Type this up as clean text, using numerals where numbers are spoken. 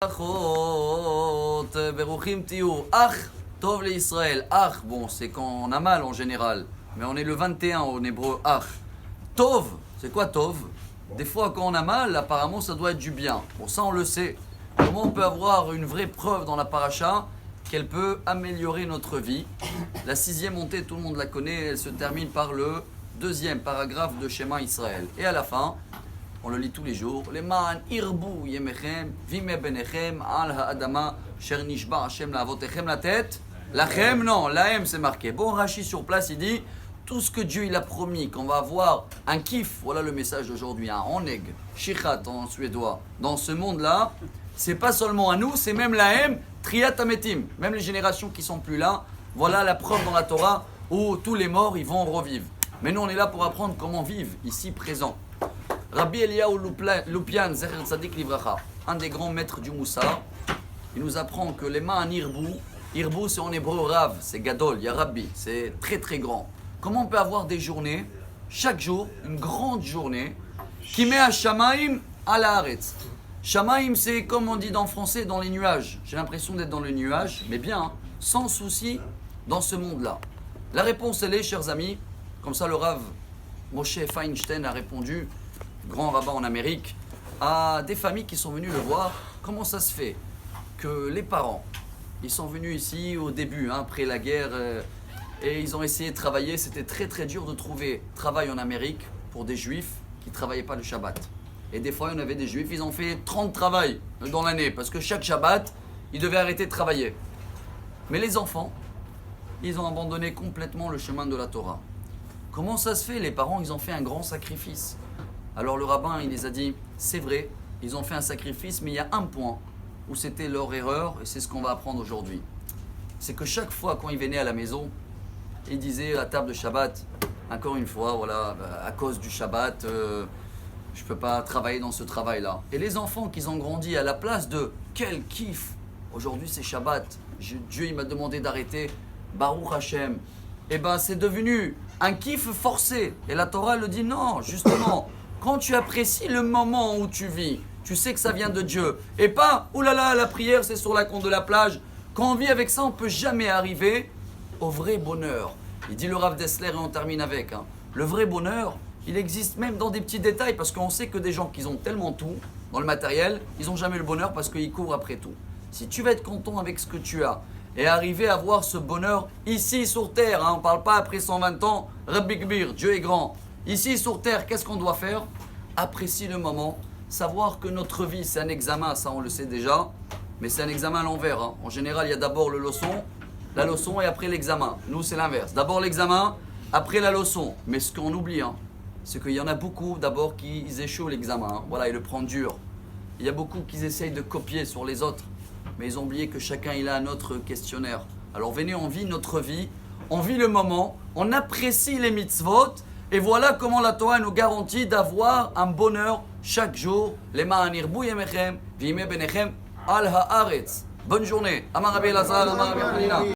Achot, Beruchim Tiou, Ach, Tov le Israël. Ach, bon, c'est quand on a mal en général, mais on est le 21 en hébreu. Ach. Tov, c'est quoi Tov? Des fois, quand on a mal, apparemment, ça doit être du bien. Bon, ça, on le sait. Comment on peut avoir une vraie preuve dans la paracha qu'elle peut améliorer notre vie? La 6e montée, tout le monde la connaît, elle se termine par le 2e paragraphe de Shema Israël. Et à la fin, on le lit tous les jours. Leman irbu yemechem vime benechem al ha'adama sher nishba Hashem la'avotechem la tête. Lachem, non, lahem c'est marqué. Bon, Rashi sur place, il dit tout ce que Dieu il a promis, qu'on va avoir un kiff. Voilà le message d'aujourd'hui, un oneg, shichat en suédois. Dans ce monde-là, c'est pas seulement à nous, c'est même lahem, triat ametim. Même les générations qui sont plus là, voilà la preuve dans la Torah où tous les morts ils vont revivre. Mais nous on est là pour apprendre comment vivre ici présent. Rabbi Eliyahu Lupian, Zecher Tzadik Livracha, un des grands maîtres du Moussar, il nous apprend que les mains en Irbu c'est en hébreu Rav, c'est Gadol, il y a Rabbi, c'est très très grand. Comment on peut avoir des journées, chaque jour, une grande journée, qui met à Shamaim à la Haaretz. Shamaim c'est comme on dit en français, dans les nuages. J'ai l'impression d'être dans les nuages, mais bien, hein, sans souci, dans ce monde-là. La réponse elle est, chers amis, comme ça le Rav Moshe Feinstein a répondu, grand rabbin en Amérique, à des familles qui sont venues le voir. Comment ça se fait que les parents, ils sont venus ici au début, hein, après la guerre, et ils ont essayé de travailler. C'était très très dur de trouver travail en Amérique pour des juifs qui ne travaillaient pas le Shabbat. Et des fois, il y en avait des juifs, ils ont fait 30 travails dans l'année, parce que chaque Shabbat, ils devaient arrêter de travailler. Mais les enfants, ils ont abandonné complètement le chemin de la Torah. Comment ça se fait? Les parents, ils ont fait un grand sacrifice. Alors le rabbin, il les a dit, c'est vrai, ils ont fait un sacrifice, mais il y a un point où c'était leur erreur, et c'est ce qu'on va apprendre aujourd'hui. C'est que chaque fois quand ils venaient à la maison, ils disaient à table de Shabbat, encore une fois, voilà, à cause du Shabbat, je ne peux pas travailler dans ce travail-là. Et les enfants qui ont grandi à la place de quel kiff, aujourd'hui c'est Shabbat, Dieu il m'a demandé d'arrêter, Baruch Hashem, et ben c'est devenu un kiff forcé. Et la Torah le dit non, justement. Quand tu apprécies le moment où tu vis, tu sais que ça vient de Dieu. Et pas, oulala, la prière c'est sur la côte de la plage. Quand on vit avec ça, on ne peut jamais arriver au vrai bonheur. Il dit le Rav Dessler et on termine avec. Le vrai bonheur, il existe même dans des petits détails parce qu'on sait que des gens qui ont tellement tout dans le matériel, ils n'ont jamais le bonheur parce qu'ils courent après tout. Si tu veux être content avec ce que tu as et arriver à voir ce bonheur ici sur terre, on ne parle pas après 120 ans, Rabbi Kbir, Dieu est grand. Ici sur terre, qu'est-ce qu'on doit faire? Apprécier le moment, savoir que notre vie c'est un examen, ça on le sait déjà, mais c'est un examen à l'envers. En général, il y a d'abord la leçon et après l'examen. Nous c'est l'inverse. D'abord l'examen, après la leçon. Mais ce qu'on oublie, c'est qu'il y en a beaucoup d'abord qui échouent l'examen. Voilà, ils le prennent dur. Il y a beaucoup qui essayent de copier sur les autres, mais ils ont oublié que chacun il a un autre questionnaire. Alors venez, on vit notre vie, on vit le moment, on apprécie les mitzvot. Et voilà comment la Torah nous garantit d'avoir un bonheur chaque jour. Leman irbu yemechem vime benechem al haaretz. Bonne journée. Amar Rabbi Elazar, Amar Rabbi Hanina.